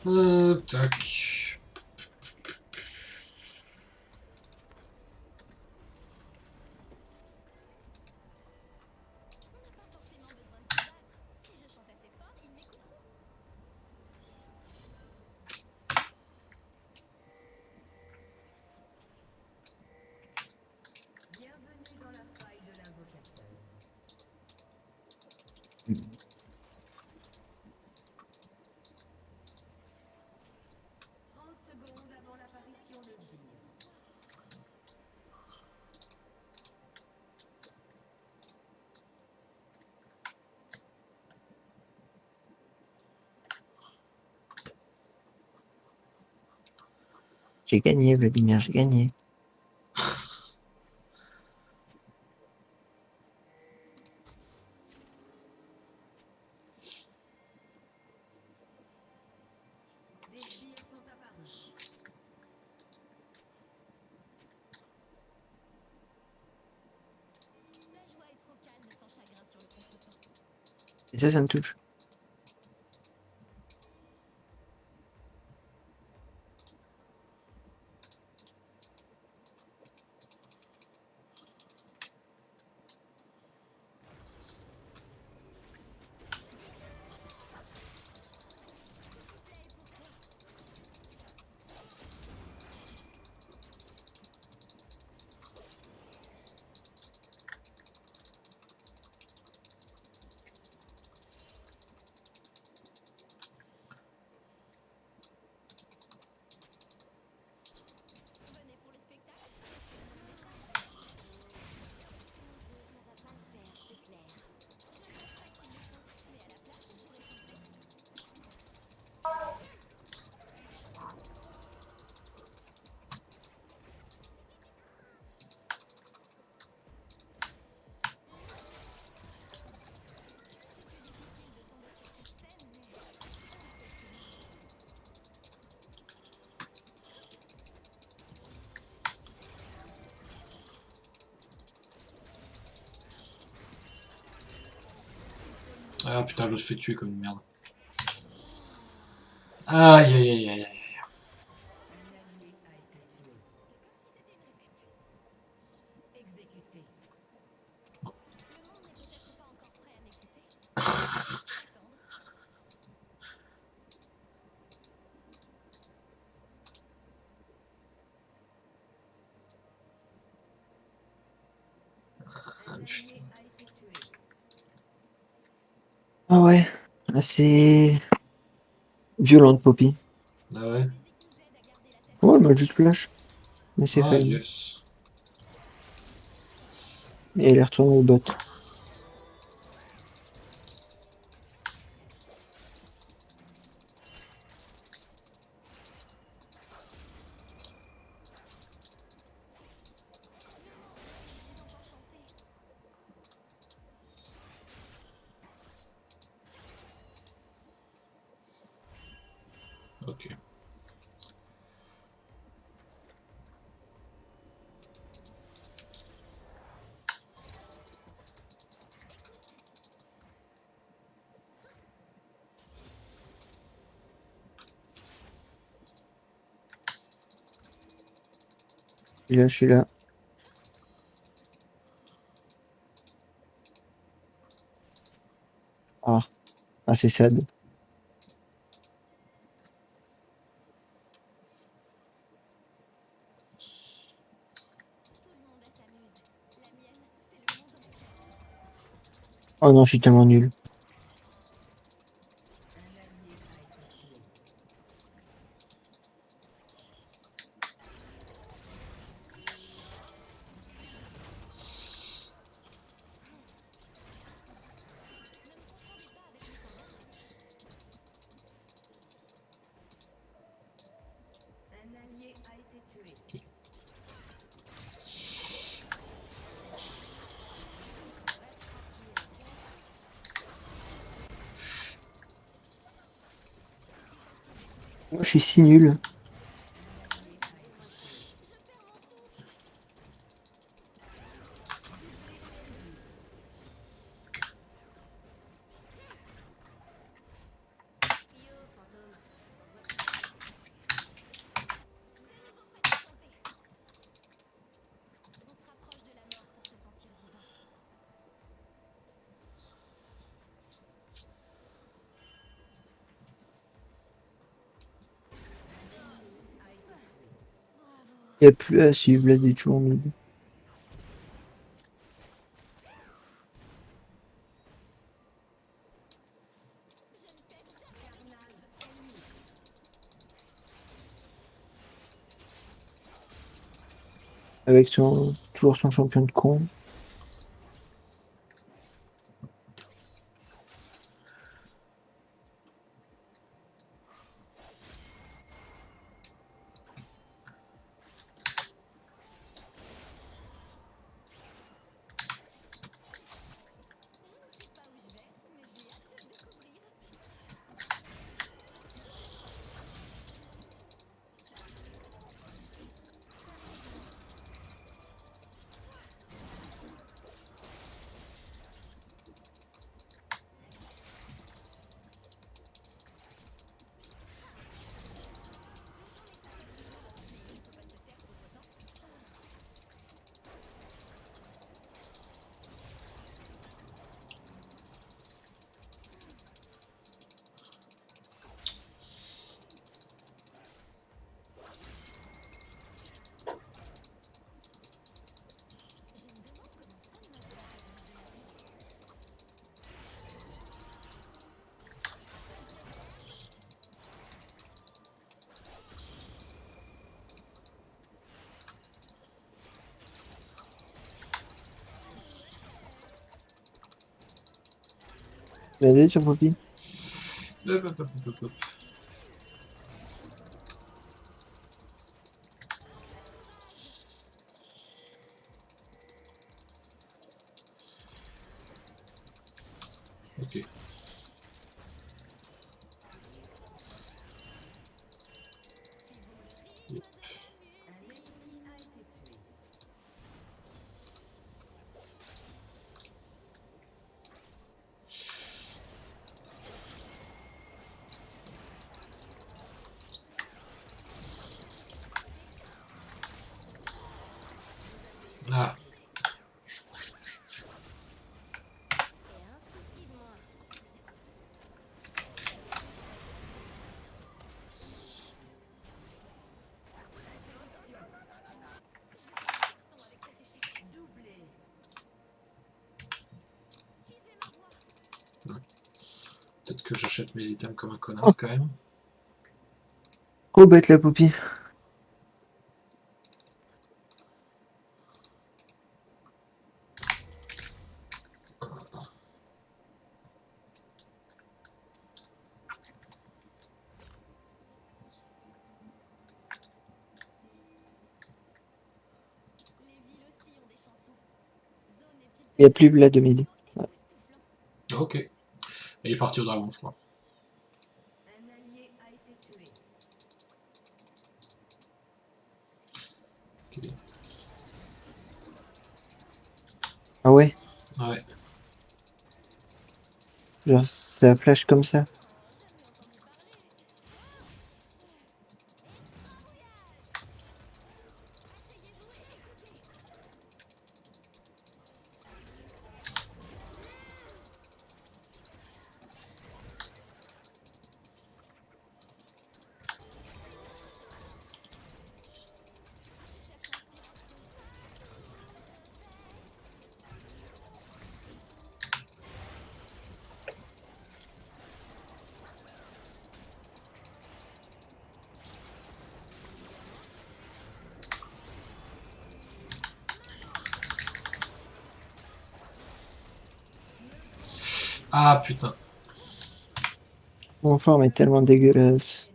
Tac. J'ai gagné, Vladimir, j'ai gagné. Et ça me touche. Ah putain, je me fais tuer comme une merde. Aïe aïe aïe aïe. Ah, putain. Ah ouais, assez violente, Poppy. Ah ouais. Ouais, elle m'a juste flash. Mais c'est Ah fine. yes. Et elle est retournée au bot. Ok. Je suis là. Ah, ah c'est sad. Oh non, je suis tellement nul. Moi, je suis si nul. Il n'y a plus à suivre là du tout en mid. Avec toujours son champion de con. Vas-y sur Poppy. Hop, hop, hop, hop, hop. Ok. Ah, peut-être que j'achète mes items comme un connard quand même. Trop bête la Poppy. Il n'y a plus là de mid. Ouais. Ok. Il est parti au dragon, je crois. Ok. Ah ouais? Ouais. Genre ça flash comme ça. Ah putain. Mon forme est tellement dégueulasse.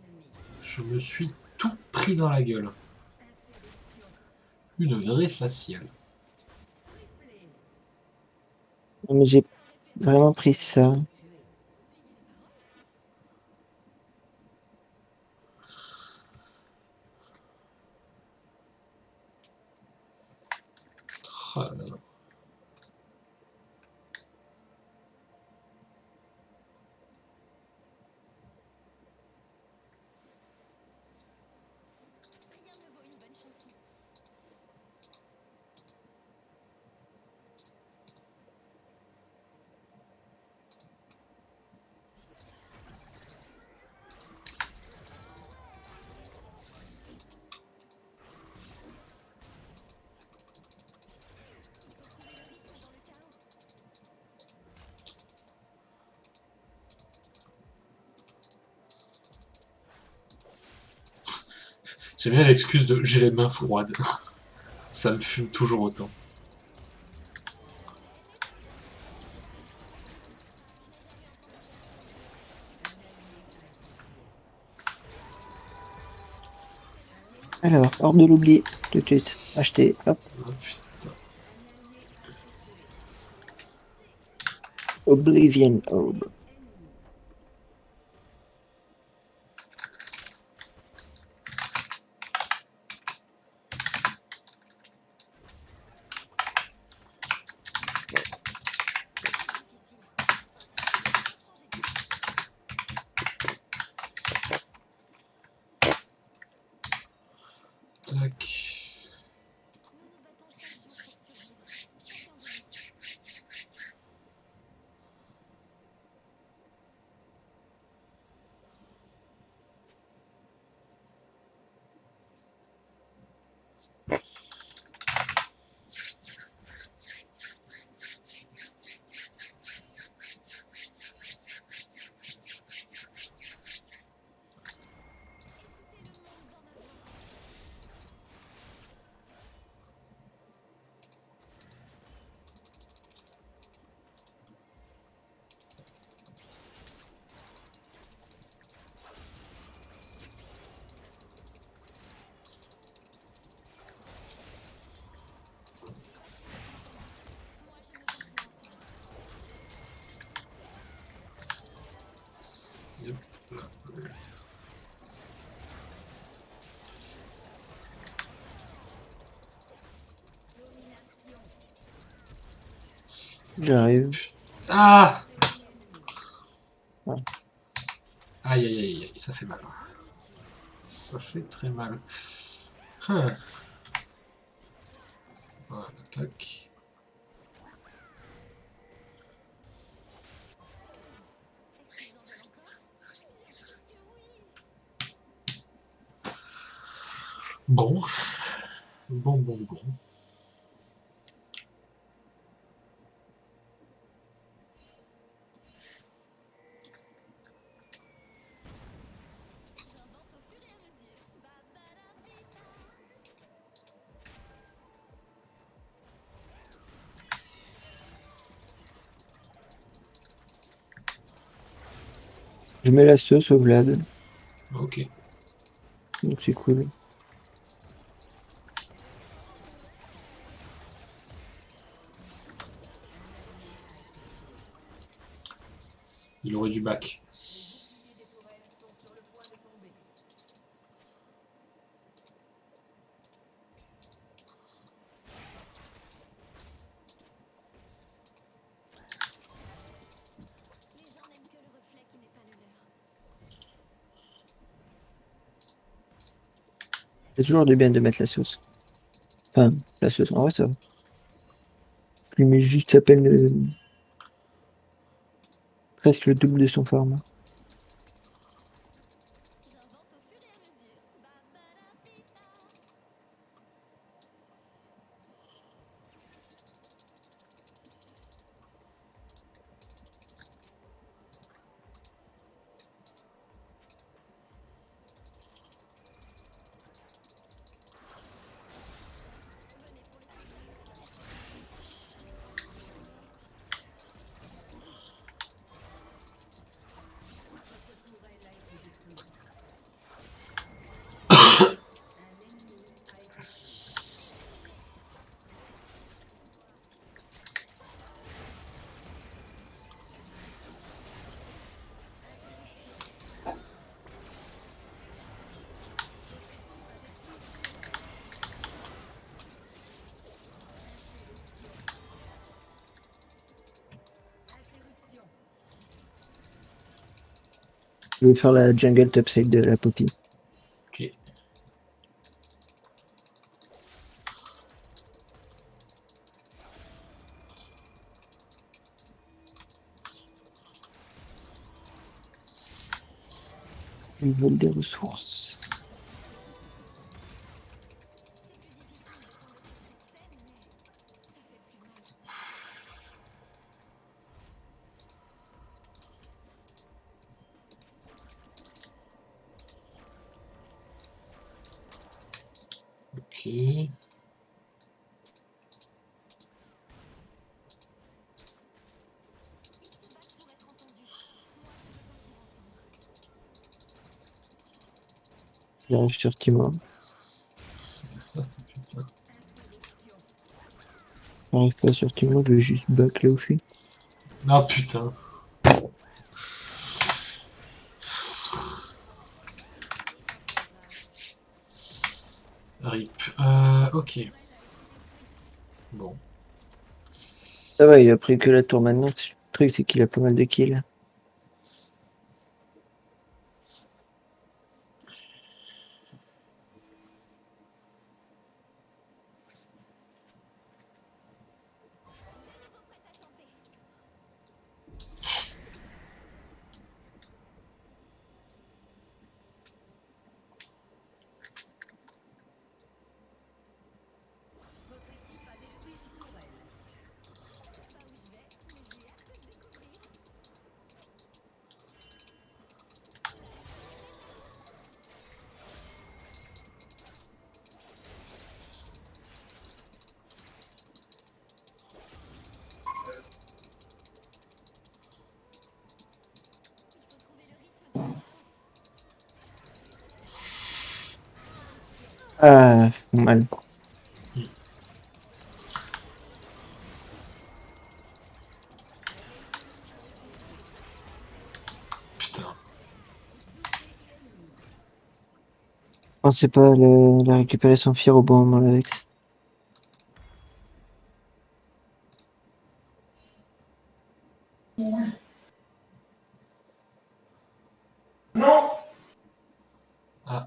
Je me suis tout pris dans la gueule. Une vraie faciale. Non, mais j'ai vraiment pris ça. Oh là là. J'aime bien l'excuse de j'ai les mains froides. Ça me fume toujours autant. Alors, hors de l'oubli, tout de suite. Acheter, hop, Oh putain. Oblivion Orb. Tac. Yep. J'arrive. Ah. Ouais. Aïe aïe aïe aïe, ça fait mal. Ça fait très mal. Voilà, tac. Bon. Bon. Je mets la sauvegarde, Ok. donc c'est cool. Il aurait du bac. C'est toujours du bien de mettre la sauce. Enfin, la sauce, en vrai, ça va. Je lui mets juste à peine presque le double de son format. Je vais faire la jungle topside de la Poppy. Ok. Ils veulent des ressources. Ok. J'arrive sur Timo. Putain. J'arrive pas sur Timo, je vais juste back là où je suis. Ah putain. RIP. Ok. Bon. Ça va, il a pris que la tour maintenant. Le truc, c'est qu'il a pas mal de kills. Ah, mal. Putain. Pensez pas la récupérer son fier au bon moment, la Vex. Ah.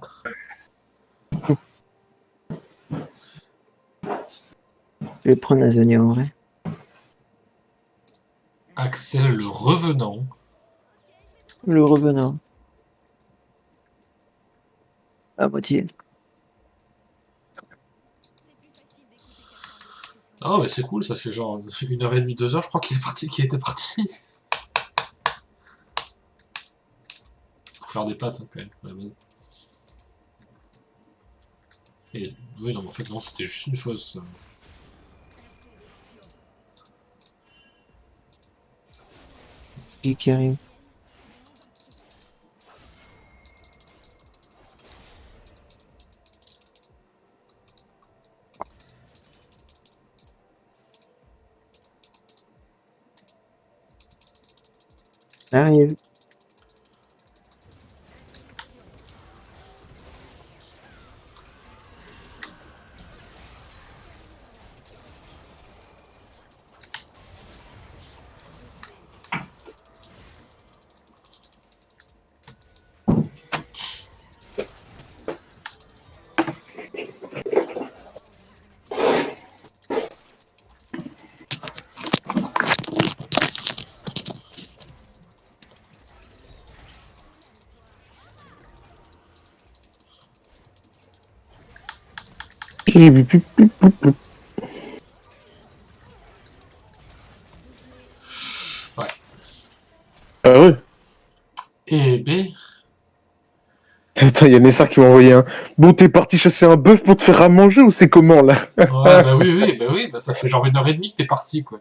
Je vais prendre la Zonia en vrai. Axel le revenant. Le revenant. À moitié. Ah mais c'est cool, ça fait genre 1h30, 2 heures, je crois qu'il est parti, qu'il était parti. Pour faire des pattes, hein, quand même, à la base. Et oui, non, mais en fait, non, c'était juste une fausse. Qui arrive. Arrive. Ouais. Ah ouais. Et B. Attends, il y a Nessar qui m'a envoyé un. Bon, t'es parti chasser un bœuf pour te faire à manger ou c'est comment là? Ouais, bah oui, bah ça fait genre 1h30 que t'es parti, quoi.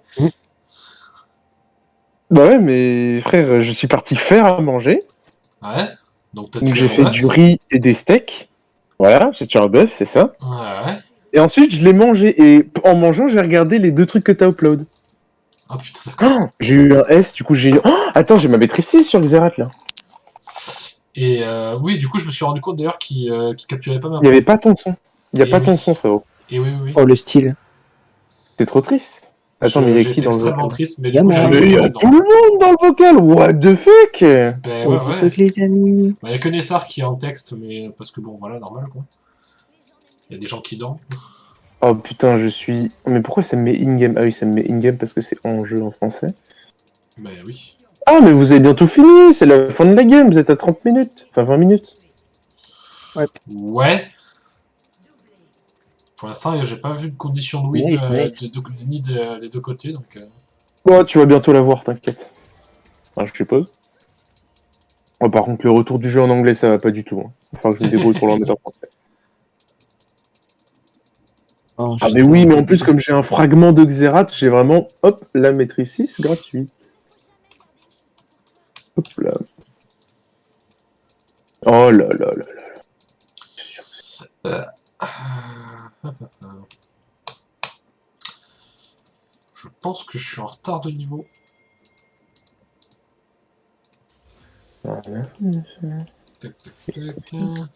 Bah ouais, mais frère, je suis parti faire à manger. Ouais. Donc t'as Donc tué j'ai un fait du bœuf. riz et des steaks. Voilà, j'ai tué un bœuf, c'est ça. Ouais. Et ensuite, je l'ai mangé. Et en mangeant, j'ai regardé les 2 trucs que t'as upload. Ah putain, d'accord. Oh, j'ai eu un S, du coup j'ai eu. Oh, attends, j'ai ma maîtrise 6 sur les errats là. Et oui, du coup, je me suis rendu compte d'ailleurs qu'il capturait pas ma Il n'y voix. avait pas ton son. Il n'y a Et pas ton son, oui. frérot. Et oui, oui, oui. Oh, le style. C'est trop triste. Attends, mais il y a J'ai qui été dans le extrêmement vocal? triste, mais du coup, j'ai Yaman. réglé le Mais il y a problème tout normalement. le monde dans le vocal. What the fuck? Ben Oh, ouais, le ouais. fuck, les amis. Bah, y a que Nessar qui est en texte, mais parce que bon, voilà, normal, quoi. Y a des gens qui dorment. Oh putain, je suis. Mais pourquoi ça me met in-game? Ah oui, ça me met in-game parce que c'est en jeu en français. Ben oui. Ah, mais vous avez bientôt fini, c'est la fin de la game, vous êtes à 30 minutes. Enfin, 20 minutes. Ouais. Ouais. Pour l'instant, j'ai pas vu de conditions de win Nice, nice. ni des deux côtés, donc. Oh, tu vas bientôt la voir, t'inquiète. Enfin, je suppose. Oh, par contre, le retour du jeu en anglais, ça va pas du tout. Hein. Il va falloir que je me débrouille pour le remettre en français. Oh, Ah je mais trouve oui, un mais peu en plus, débile. comme j'ai un fragment de Xerath, j'ai vraiment, hop, la maîtrise 6 gratuite. Hop là. Oh là là là là. Je pense que je suis en retard de niveau. Tac, tac, tac.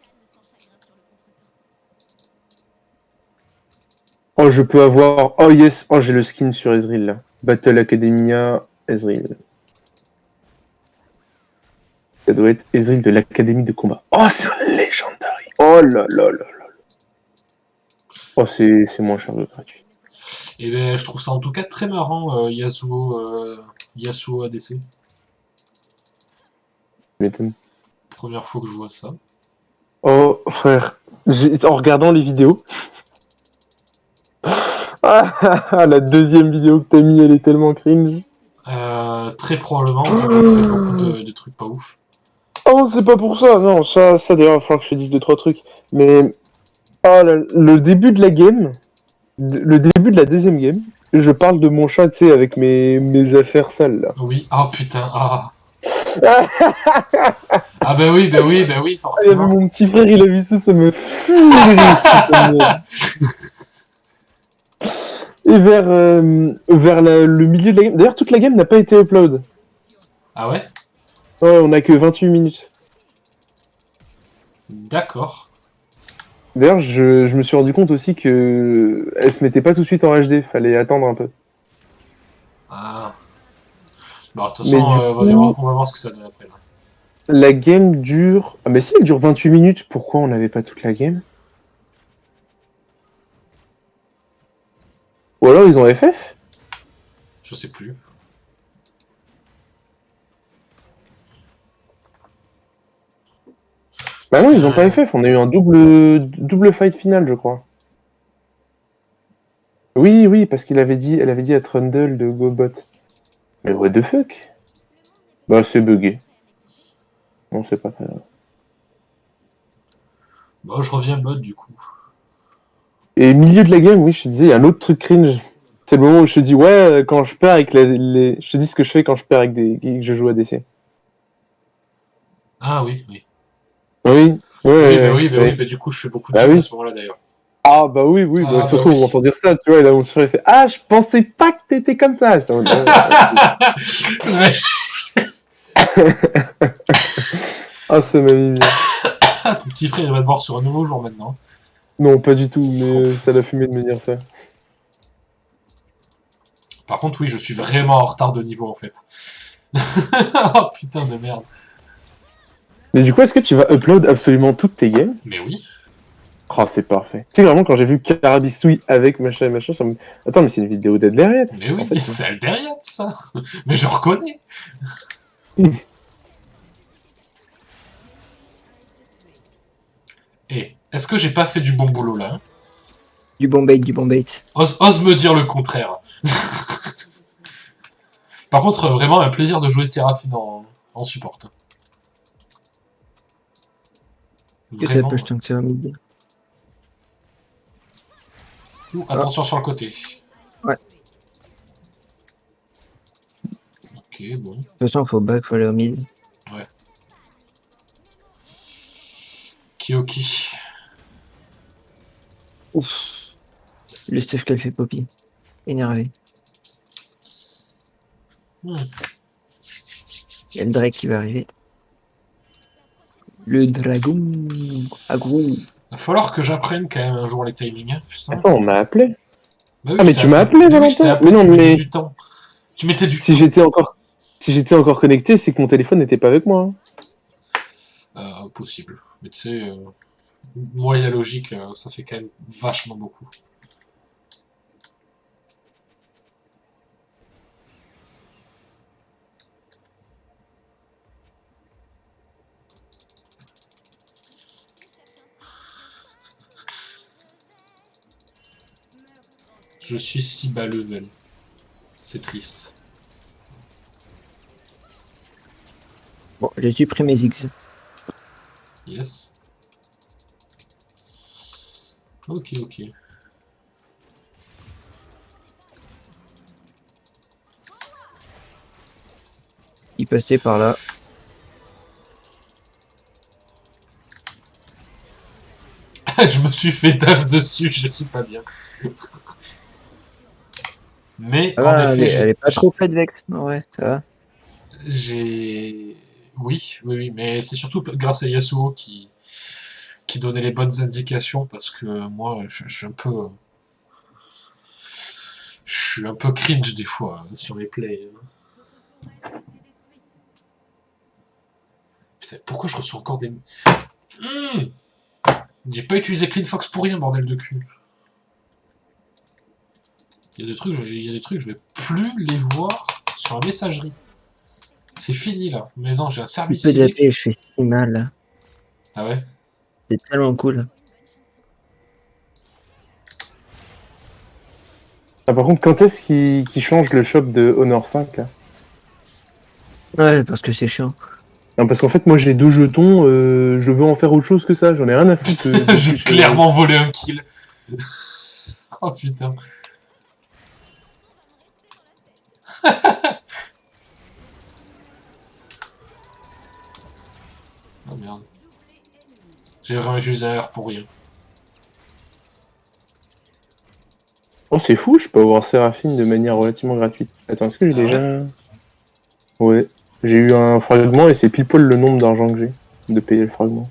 Oh, je peux avoir... Oh yes, oh j'ai le skin sur Ezreal là. Battle Academia, Ezreal. Ça doit être Ezreal de l'Académie de combat. Oh, c'est un Legendary. Oh là là là là. Oh, c'est moins cher que gratuit. Et ben, je trouve ça en tout cas très marrant, Yasuo ADC. Tu m'étonnes. Première fois que je vois ça. Oh, frère. En regardant les vidéos... Ah, la deuxième vidéo que t'as mis, elle est tellement cringe. Très probablement, vu que je fais beaucoup de trucs pas ouf. Oh, c'est pas pour ça. Non, ça d'ailleurs, il va falloir que je te dise deux, trois trucs. Mais... Ah, le début de la game... Le début de la deuxième game, je parle de mon chat, tu sais, avec mes affaires sales, là. Oui, ah putain, ah. Ah, Ah bah oui, bah oui, bah oui, il y avait forcément. mon petit frère, il a vu ça me furie, putain de merde. Et vers le milieu de la game... D'ailleurs, toute la game n'a pas été upload. Ah ouais? Ouais, on a que 28 minutes. D'accord. D'ailleurs, je me suis rendu compte aussi que elle se mettait pas tout de suite en HD, fallait attendre un peu. Ah. Bon, de toute Mais façon, du coup, on va voir ce que ça donne après là. la game dure... Ah mais si, elle dure 28 minutes, pourquoi on n'avait pas toute la game? Ou alors ils ont FF? Je sais plus. Bah non, ils ont pas Putain. FF, on a eu un double fight final, je crois. Oui, oui, parce elle avait dit à Trundle de go bot. Mais what the fuck? Bah c'est bugué. Non, c'est pas très grave. Bon, je reviens bot du coup. Et milieu de la game, oui, je te disais, il y a un autre truc cringe. C'est le moment où je te dis, ouais, quand je perds avec Je te dis ce que je fais quand je perds avec que je joue à DC. Ah oui, oui. Oui, ouais, Oui, bah ouais, oui, bah oui, ouais. bah du coup, je fais beaucoup de Bah films à oui. ce moment-là d'ailleurs. Ah bah oui, oui, bah Ah bah surtout on oui. m'entend dire ça, tu vois, et là mon frère il fait, ah, je pensais pas que t'étais comme ça. J'étais en mode, Ouais. ah, ça m'a mis bien. Ah, ton petit frère, il va te voir sur un nouveau jour maintenant. Non, pas du tout, mais Oh, ça l'a fumé de me dire ça. par contre, oui, je suis vraiment en retard de niveau en fait. Oh putain de merde. Mais du coup, est-ce que tu vas upload absolument toutes tes games? Mais oui. Oh, c'est parfait. Tu sais, vraiment, quand j'ai vu Carabistouille avec machin et machin, ça me... Attends, mais c'est une vidéo d'Adleriat, Mais en oui, fait. c'est Alderiat ça. Mais je reconnais. Et est-ce que j'ai pas fait du bon boulot là, hein? Du bon bait, du bon bait. Ose me dire le contraire. Par contre, vraiment un plaisir de jouer Séraphine en support. Que ça Vraiment. push tant que ça va midi. Ouh, Ah, attention sur le côté. ouais. Ok, bon. De toute façon, faut back, faut aller au mid. Ouais. Kyoki. Ouf. Le stuff qu'elle fait Poppy. Énervé. Hmm. Il y a le Drake qui va arriver. Le dragon. Agro. Va falloir que j'apprenne quand même un jour les timings, hein, putain. Attends, on m'a appelé. Bah oui, Ah, je mais t'ai tu m'as appelé. appelé, Mais oui, je t'ai Valentin? Mais appelé, non, tu mettais mais du temps. Tu mettais du si temps. j'étais encore... Si j'étais encore connecté, c'est que mon téléphone n'était pas avec moi, hein. Possible. Mais tu sais, moi et la logique, ça fait quand même vachement beaucoup. Je suis si bas level. C'est triste. Bon, j'ai supprimé mes X. Yes. Ok, ok. passé par là. Je me suis fait dash dessus, je suis pas bien. Mais Ça en va, effet, elle est pas trop près de Vex. Ouais, ça va. j'ai... Oui, mais c'est surtout grâce à Yasuo qui donnait les bonnes indications, parce que moi, je suis un peu... Je suis un peu cringe des fois sur les plays. Putain, pourquoi je reçois encore des... J'ai pas utilisé Clean Fox pour rien, bordel de cul. Il y a des trucs, je vais plus les voir sur la messagerie. C'est fini là. Mais non, j'ai un Un service peu d'AP, civique. je fais si mal. Ah ouais? C'est tellement cool. Ah, par contre, quand est-ce qu'il change le shop de Honor 5 là? Ouais, parce que c'est chiant. Non, parce qu'en fait, moi j'ai 2 jetons, je veux en faire autre chose que ça, j'en ai rien à foutre de J'ai tricher. clairement volé un kill. Oh putain. Oh merde. J'ai un user pour rien. Oh, c'est fou, je peux avoir Séraphine de manière relativement gratuite. Attends, est-ce que j'ai Ah ouais? déjà. Ouais, j'ai eu un fragment et c'est pile poil le nombre d'argent que j'ai de payer le fragment.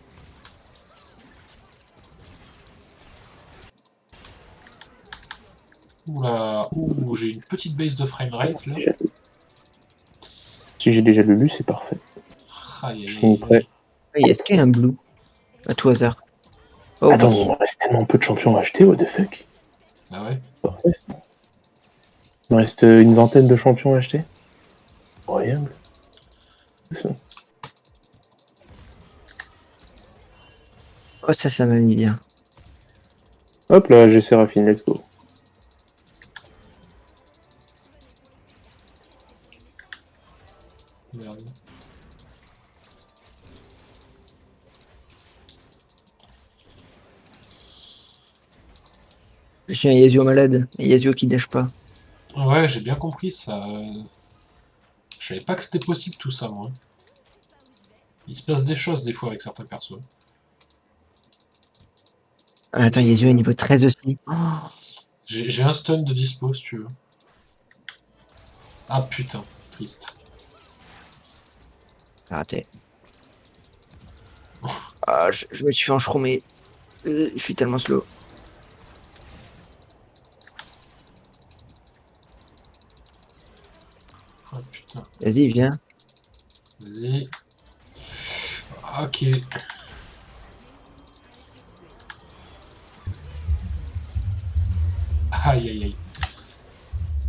Oula. Ouh, j'ai une petite base de framerate là. Si j'ai déjà le lu, c'est parfait. Aïe Je aïe suis aïe prêt. aïe. Ouais, est-ce qu'il y a un blue? À tout hasard. Oh Attends, mais il oui. me reste tellement peu de champions à acheter, what the fuck? Ah ouais? Parfait. Il me reste une vingtaine de champions à acheter. Incroyable. Oh, ça m'a mis bien. Hop là, j'ai Séraphine, let's go. Merde. Je suis un Yasuo malade. Un Yasuo qui dash pas. Ouais, j'ai bien compris ça. Je savais pas que c'était possible tout ça, moi. Il se passe des choses des fois avec certains persos. Ah, attends, Yasuo est niveau 13 aussi. Oh, J'ai un stun de dispo si tu veux. Ah putain, triste. raté. Ah, je me suis fait enchromer. Je suis tellement slow. Ah putain, Vas-y, viens. vas-y. Ok. Aïe aïe aïe.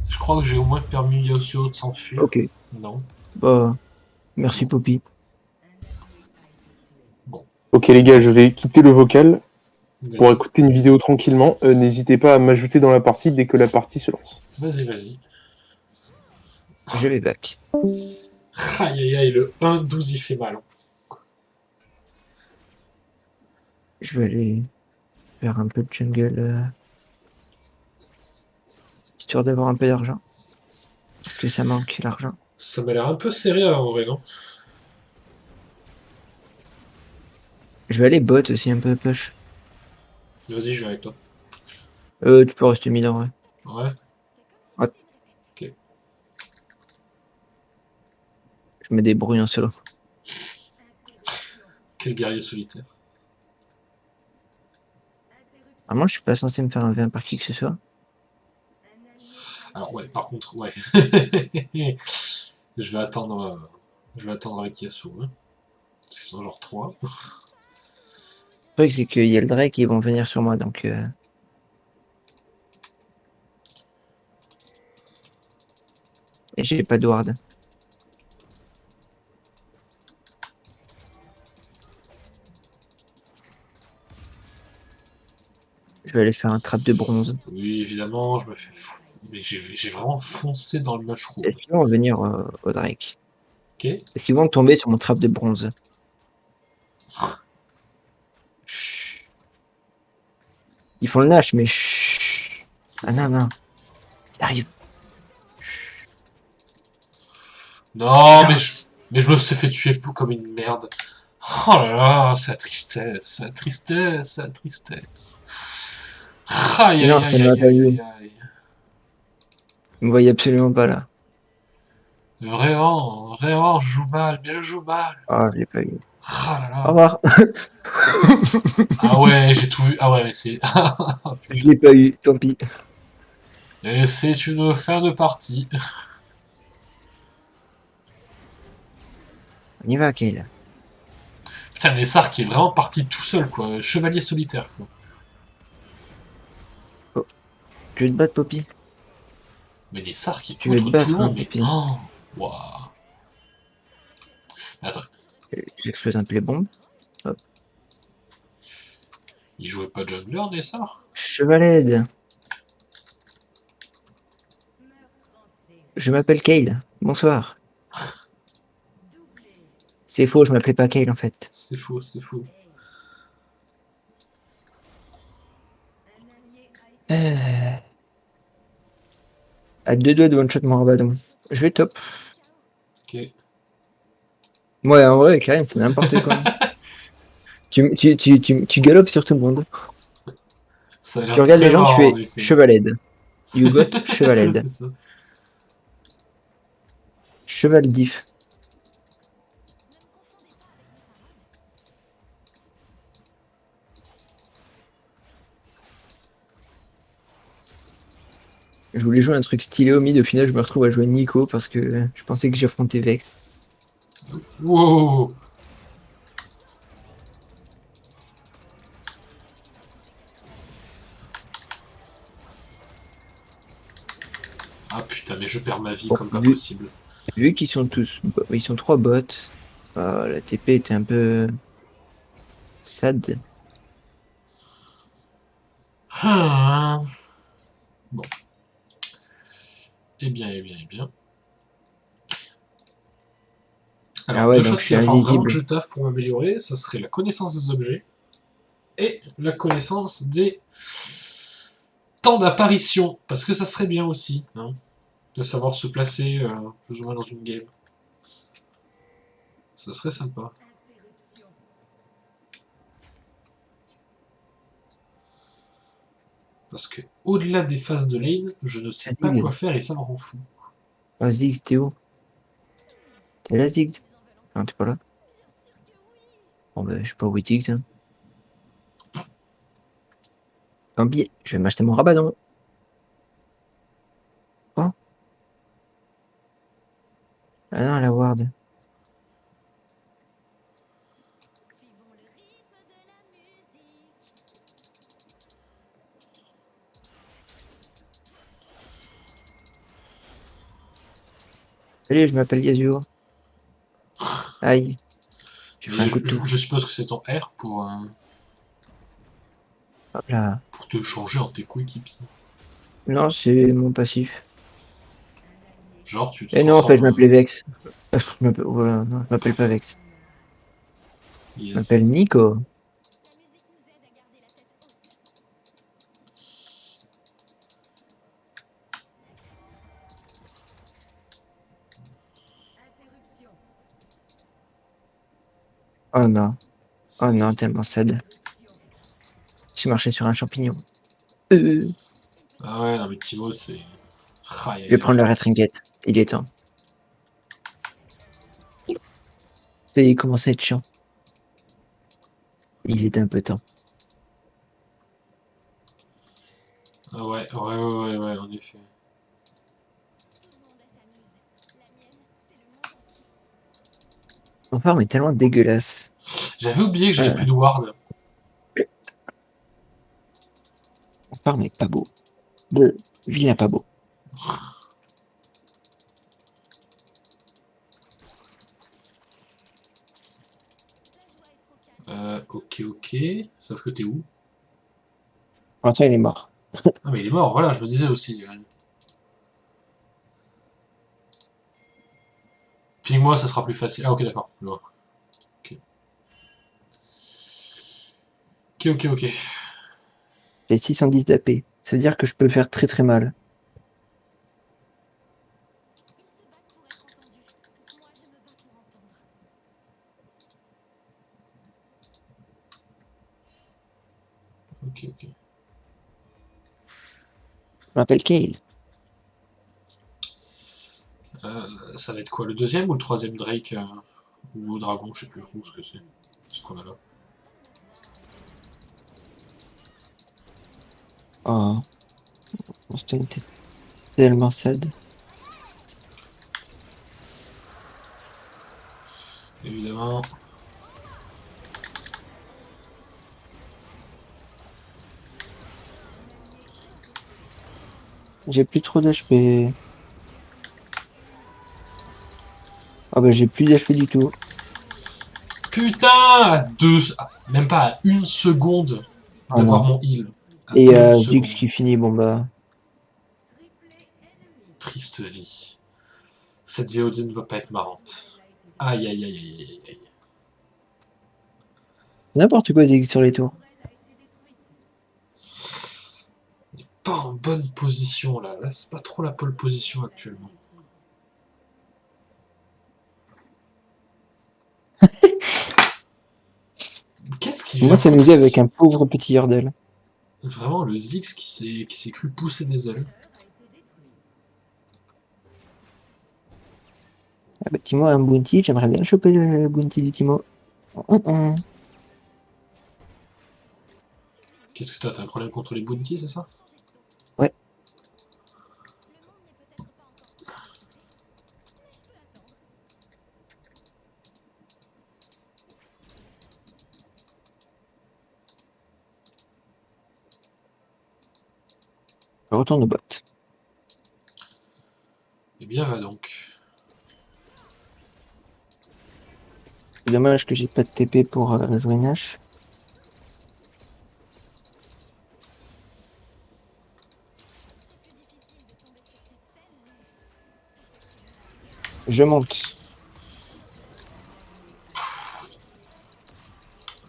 Je crois que j'ai au moins permis Yasuo de s'enfuir. Ok. Non. Bah, merci Poppy. Bon, Ok les gars, je vais quitter le vocal pour vas-y. écouter une vidéo tranquillement. N'hésitez pas à m'ajouter dans la partie dès que la partie se lance. Vas-y. Je vais back. Aïe aïe aïe, le 1-12 il fait mal. Je vais aller faire un peu de jungle. Histoire d'avoir un peu d'argent. Parce que ça manque l'argent. Ça m'a l'air un peu serré en vrai, non? Je vais aller bot aussi un peu push. Vas-y, je viens avec toi. Tu peux rester mid en vrai. Ouais. Ouais. Ok. Je me débrouille en solo. Quel guerrier solitaire. Vraiment, je suis pas censé me faire un V1 par qui que ce soit. Alors ouais, par contre, ouais. je vais attendre. Je vais attendre avec Yasuo. Hein. Ils sont genre 3. Le truc, c'est qu'il y a le Drake qui vont venir sur moi, donc... Et j'ai pas de ward. Je vais aller faire un trap de bronze. Oui, évidemment, je me fais fou. Mais j'ai vraiment foncé dans le mushroom. Est-ce qu'ils vont venir au Drake? Ok. Est-ce qu'ils vont tomber sur mon trap de bronze? Chut. Ils font le Nash, mais chut. C'est Ah ça. non. Ça arrive. Non, Non. mais Mais je me suis fait tuer comme une merde. Oh là là, c'est la tristesse, c'est la tristesse, c'est la tristesse. Aïe Non, aïe ça aïe m'a aïe pas eu. aïe aïe. Vous me voyez absolument pas là. Vraiment, vraiment, je joue mal, mais je joue mal. Ah, je l'ai pas eu. Ah là Au là. revoir. Ah ouais, j'ai tout vu. Ah ouais, mais c'est... Ah, Je putain. l'ai pas eu, tant pis. Et c'est une fin de partie. On y va, Kale. Putain, Nessar qui est vraiment parti tout seul, quoi. Chevalier solitaire, quoi. Oh, tu veux te battre, Poppy? Mais Nessar qui est Tu veux te contre tout le battre, hein, monde, mais... Poppy? Oh, waouh. Attends, J'explose un peu les bombes. Hop. il jouait pas jungler, Nessar? Chevaled. Je m'appelle Kale. Bonsoir. C'est faux, je m'appelais pas Kale en fait. C'est faux, c'est faux. Euh... À deux doigts de one-shot mon rabadon. Je vais top. Ok. Ouais, en vrai, Karim, c'est n'importe quoi. Tu galopes sur tout le monde. Ça a Tu l'air regardes les très gens, tu marrant, en fais effet. chevaled. You got C'est chevaled. ça. Cheval diff. Je voulais jouer un truc stylé au mid, au final je me retrouve à jouer Nico parce que je pensais que j'affrontais Vex. Wow. Ah putain, mais je perds ma vie Bon, comme pas possible. vu qu'ils sont tous... Ils sont trois bots, la TP était un peu... sad. Ah. Bon. Eh bien, eh bien, eh bien. Ah Alors, ouais, deux donc choses je qu'il suis va falloir vraiment que invisible. je taffe pour m'améliorer, ça serait la connaissance des objets et la connaissance des temps d'apparition, parce que ça serait bien aussi, hein, de savoir se placer plus ou moins dans une game. Ça serait sympa. Parce que, au-delà des phases de lane, je ne sais pas quoi Ziggs. faire et ça me rend fou. Oh, Ziggs, t'es où? T'es là, Ziggs? Non, t'es pas là? Bon, bah, je sais pas où est Ziggs. Hein. Tant pis, je vais m'acheter mon rabadon. Oh, ah non, la ward. Salut, je m'appelle Yasuo. Aïe, j'ai pris Mais un coup de toux. je suppose que c'est ton R Hop là. pour te changer en tes coéquipiers. Non, c'est mon passif. Genre, tu te Et non, en fait, je transformes m'appelais Vex. Voilà, non, je m'appelle pas Vex. Je m'appelle Yes. Nico. Oh non, oh non, tellement sad. J'ai marché sur un champignon. Je Ah ouais, non mais Timo, c'est... Aïe vais aïe prendre aïe. le Red. Il est temps. Il commence à être chiant. Il est un peu temps. Ah ouais, en effet. Mon farm est tellement dégueulasse. J'avais oublié que j'avais Euh, plus de ward. mon farm est pas beau. Bleu, vilain pas beau. Ok, ok. Sauf que t'es où? Pour l'instant, il est mort. Ah mais il est mort, voilà, je me disais aussi. Ping-moi, ça sera plus facile. Ah ok, d'accord. Je vois. Ok. Ok, ok, ok. J'ai 610 d'AP. Ça veut dire que je peux faire très très mal. Ok, ok. Je m'appelle Kale. Ça va être quoi, le deuxième ou le troisième Drake ou dragon, je sais plus trop ce que c'est. Ce qu'on a là. Oh, Austin était tellement sad. Évidemment. J'ai plus trop d'HP. Ah bah j'ai plus d'HP du tout. Putain, même pas à une seconde Ah d'avoir non. mon heal. À Et une Ziggs seconde. qui finit, bon bah. Triste vie. Cette VOD ne va pas être marrante. Aïe aïe aïe aïe aïe aïe. N'importe quoi Ziggs sur les tours. Pas en bonne position là. Là, c'est pas trop la pole position actuellement. Qu'est-ce qu'il On vient va foutre s'amuser avec ici? un pauvre petit Yordle. Vraiment le Ziggs qui s'est cru pousser des ailes. Ah bah Timo a un bounty, j'aimerais bien choper le bounty de Timo. Qu'est-ce que t'as un problème contre les bounties, c'est ça? Ouais. Je retourne au bot. Eh bien va donc. C'est dommage que j'ai pas de TP pour jouer Nash. Je monte.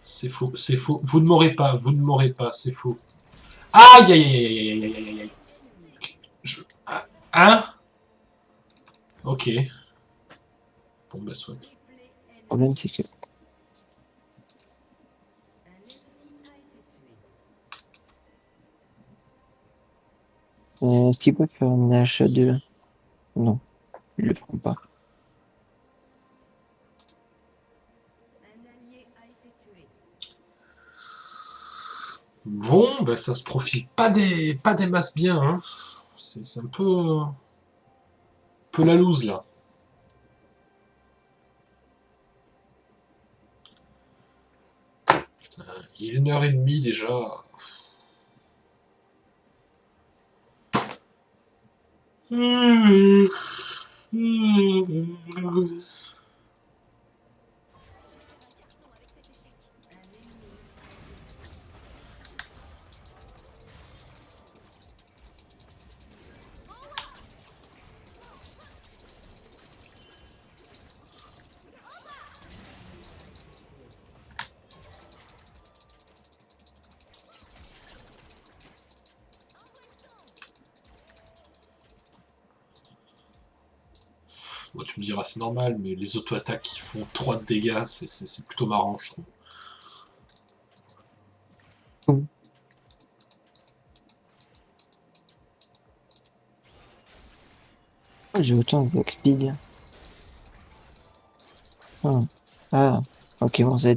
C'est faux, c'est faux. Vous ne m'aurez pas, vous ne m'aurez pas, c'est faux. Aïe aïe aïe aïe aïe aïe aïe aïe. Hein? Ok. Bon bah soit. Le problème c'est que... Est-ce qu'il peut faire un Nash à 2? Non, je le prends pas. Bon, bah ça se profile pas des masses bien, hein. C'est un peu la loose là. Putain, il est 1h30 déjà. Bon, tu me diras c'est normal, mais les auto-attaques qui font 3 de dégâts, c'est plutôt marrant, je trouve. J'ai autant de block speed. Ah, ok, bon Z.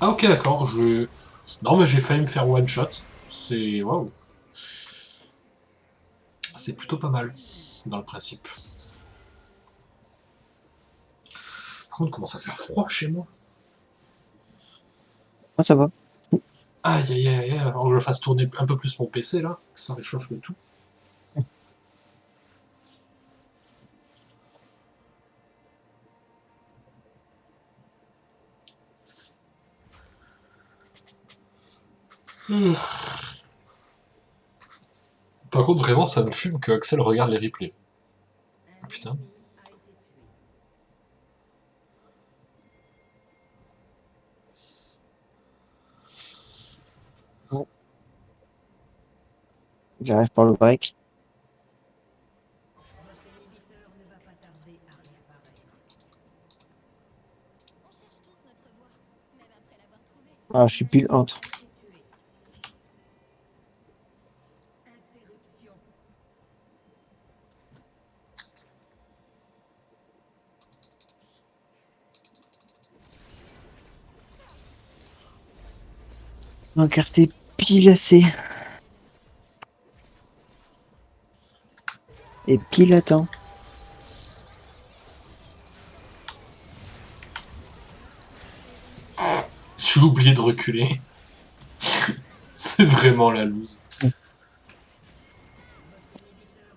Ah ok, d'accord, je... Non, mais j'ai failli me faire one shot. C'est... Waouh. C'est plutôt pas mal, dans le principe. Par contre, il commence à faire froid chez moi. Ah, ça va. Aïe aïe aïe aïe, alors que je fasse tourner un peu plus mon PC là, que ça réchauffe le tout. Par contre, vraiment, ça me fume que Axel regarde les replays. Ah, putain. J'arrive par le break. Ah, je suis pile entre. Encarté pile assez. Et pile à temps. J'ai oublié de reculer. C'est vraiment la loose.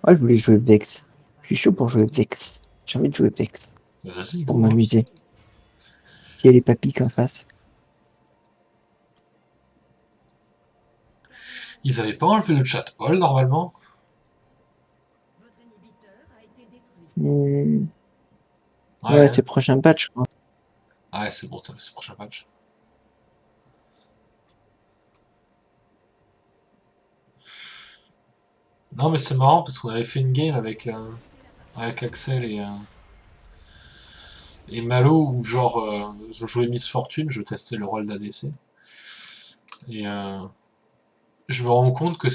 Ah, je voulais jouer Vex. Je suis chaud pour jouer Vex. J'ai envie de jouer Vex. Vas-y, Pour go. Hein. m'amuser. Si elle est pas pique en face. Ils avaient pas enlevé le chat all normalement. Hmm. Ouais, Ouais, hein. c'est prochain patch, je crois. Ah ouais, c'est bon, c'est le prochain patch. Non, mais c'est marrant parce qu'on avait fait une game avec Axel et Malo où genre je jouais Miss Fortune, je testais le rôle d'ADC. Et je me rends compte que